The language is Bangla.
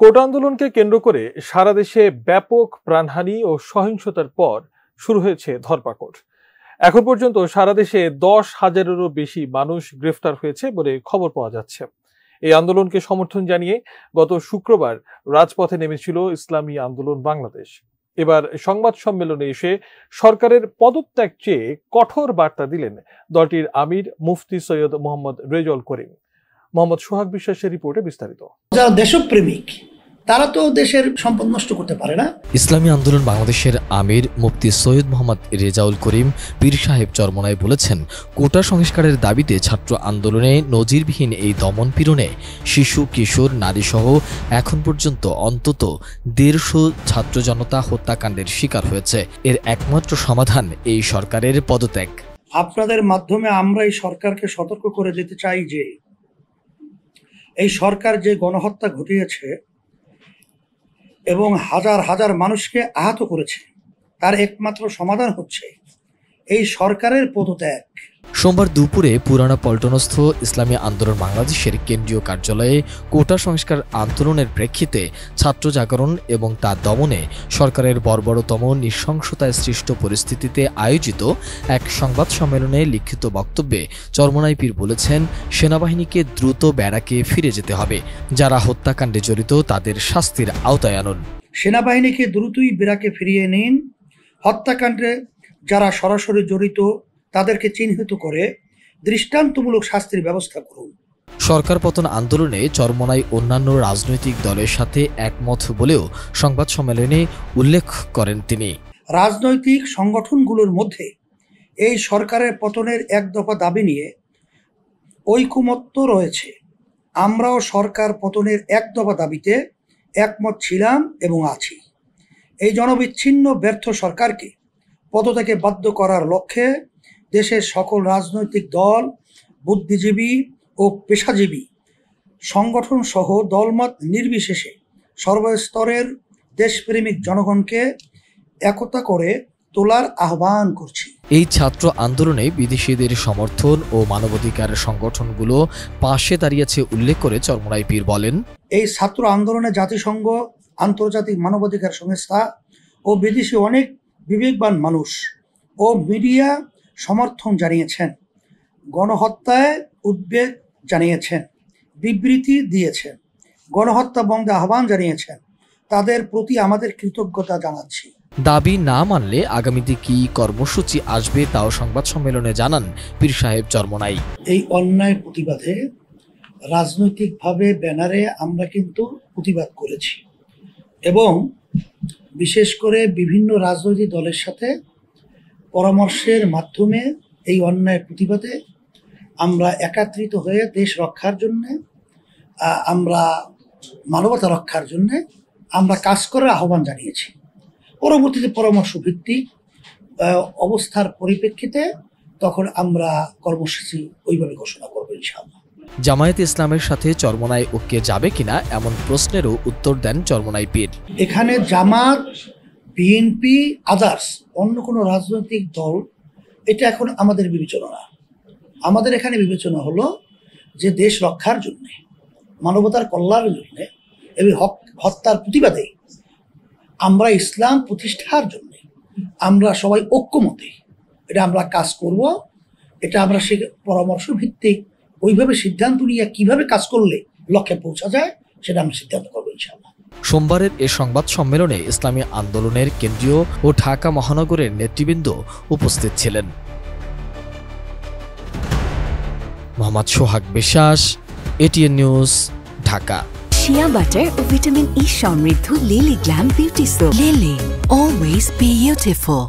কোটা আন্দোলনকে কেন্দ্র করে সারা দেশে ব্যাপক প্রাণহানি ও সহিংসতার পর শুরু হয়েছে ধরপাকড়। এখন পর্যন্ত সারা দেশে 10,000-এরও বেশি মানুষ গ্রেফতার হয়েছে বলে খবর পাওয়া যাচ্ছে। এই আন্দোলনকে সমর্থন জানিয়ে গত শুক্রবার রাজপথে নেমেছিল ইসলামী আন্দোলন বাংলাদেশ। এবার সংবাদ সম্মেলনে এসে সরকারের পদত্যাগ চেয়ে কঠোর বার্তা দিলেন দলটির আমির মুফতি সৈয়দ মোহাম্মদ রেজাউল করিম। মোহাম্মদ সোহাগ বিশ্বাসের রিপোর্টে বিস্তারিত। যারা দেশপ্রেমিক তারা তো দেশের সম্পদ নষ্ট করতে পারে না। ইসলামী আন্দোলন বাংলাদেশের আমির মুফতি সৈয়দ মোহাম্মদ রেজাউল করিম পীর সাহেব চরমনায় বলেছেন, কোটা সংস্কারের দাবিতে ছাত্র আন্দোলনে নজিরবিহীন এই দমন পীড়নে শিশু, কিশোর, নারীসহ এখন পর্যন্ত অন্তত 150 ছাত্র জনতা হত্যাকাণ্ডের শিকার হয়েছে। এর একমাত্র সমাধান এই সরকারের পদত্যাগ। আপনাদের মাধ্যমে আমরা এই সরকারকে সতর্ক করে দিতে চাই যে এই সরকার যে গণহত্যা ঘটিয়েছে এবং হাজার হাজার মানুষকে আহত করেছে, তার একমাত্র সমাধান হচ্ছে এই সরকারের পদত্যাগ। সোমবার দুপুরে পুরানা পল্টনস্থ ইসলামী আন্দোলন বাংলাদেশের কেন্দ্রীয় কার্যালয়ে কোটা সংস্কার আন্দোলনের প্রেক্ষিতে ছাত্র জাগরণ এবং তা দমনে সরকারের বর্বরতম নৃশংসতায় সৃষ্ট পরিস্থিতিতে আয়োজিত এক সংবাদ সম্মেলনে লিখিত বক্তব্যে চরমনাই পীর বলেছেন, সেনাবাহিনীকে দ্রুত ব্যারাকে ফিরে যেতে হবে। যারা হত্যাকাণ্ডে জড়িত তাদের শাস্তির আওতায় আনুন। সেনাবাহিনীকে দ্রুতই ব্যারাকে ফিরিয়ে নিন। হত্যাকাণ্ডে যারা সরাসরি জড়িত তাদেরকে চিহ্নিত করে দৃষ্টান্তমূলক শাস্তির ব্যবস্থা করুন। সরকার পতন আন্দোলনে চরমনাই অন্যান্য রাজনৈতিক দলের সাথে একমত বলেও সংবাদ সম্মেলনে উল্লেখ করেন তিনি। রাজনৈতিক সংগঠনগুলোর মধ্যে এই সরকারের পতনের এক দফা দাবি নিয়ে ঐকমত্য রয়েছে। আমরাও সরকার পতনের এক দফা দাবিতে একমত ছিলাম এবং আছি। এই জনবিচ্ছিন্ন ব্যর্থ সরকারকে পদত্যাগে বাধ্য করার লক্ষ্যে দেশের সকল রাজনৈতিক দল, বুদ্ধিজীবী ও পেশাজীবী সংগঠন সহ দলমত নির্বিশেষে সর্বস্তরের দেশপ্রেমিক জনগণকে একতা করে তোলার আহ্বান করছি। এই ছাত্র আন্দোলনে বিদেশিদের সমর্থন ও মানবাধিকার সংগঠনগুলো পাশে দাঁড়িয়েছে উল্লেখ করে চরমনাই পীর বলেন, এই ছাত্র আন্দোলনে জাতিসংঘ, আন্তর্জাতিক মানবাধিকার সংস্থা ও বিদেশি অনেক বিবেকবান মানুষ ও মিডিয়া সমর্থন জানিয়েছেন, গণহত্যায় উদ্বেগ জানিয়েছেন, বিবৃতি দিয়েছেন, গণহত্যা বন্ধে আহ্বান জানিয়েছেন। তাদের প্রতি আমাদের কৃতজ্ঞতা জানাচ্ছি। দাবি না মানলে আগামীতে কি কর্মসূচি আসবে তাও সংবাদ সম্মেলনে জানান পীর সাহেব চরমনাই। এই অন্যায় প্রতিবাদে রাজনৈতিকভাবে ব্যানারে আমরা কিন্তু প্রতিবাদ করেছি এবং বিশেষ করে বিভিন্ন রাজনৈতিক দলের সাথে পরামর্শের মাধ্যমে এই অন্যায় প্রতিবাদে আমরা একত্রিত হয়ে দেশ রক্ষার জন্যে, আমরা মানবতা রক্ষার জন্যে আমরা কাজ করার আহ্বান জানিয়েছি। পরবর্তীতে পরামর্শ ভিত্তিক অবস্থার পরিপ্রেক্ষিতে তখন আমরা কর্মসূচি ওইভাবে ঘোষণা করবো ইনশাআল্লাহ। জামায়াতে ইসলামের সাথে চরমনাই ঐক্যে যাবে কিনা এমন প্রশ্নেরও উত্তর দেন চরমনাই পীর। এখানে জামাত, বিএনপি, আদার্স অন্য কোনো রাজনৈতিক দল এটা এখন আমাদের বিবেচনা না। আমাদের এখানে বিবেচনা হলো যে দেশ রক্ষার জন্যে, মানবতার কল্যাণের জন্যে এবং হত্যার প্রতিবাদে আমরা ইসলাম প্রতিষ্ঠার জন্য আমরা সবাই ঐক্যমতে এটা আমরা কাজ করব। এটা আমরা সে পরামর্শ ভিত্তিক ওইভাবে সিদ্ধান্ত নিয়ে কিভাবে কাজ করলে লক্ষ্যে পৌঁছা যায় সেটা আমরা সিদ্ধান্ত করবো ইনশাআল্লাহ। সোমবারের এ সংবাদ সম্মেলনে ইসলামী আন্দোলনের কেন্দ্রীয় ও ঢাকা মহানগরের নেতৃবৃন্দ উপস্থিত ছিলেন। Mohammad Sohag Biswas, ATN news, Dhaka. Shea butter ও ভিটামিন ই সমৃদ্ধ Lily glam beauty soap. Lily, always beautiful.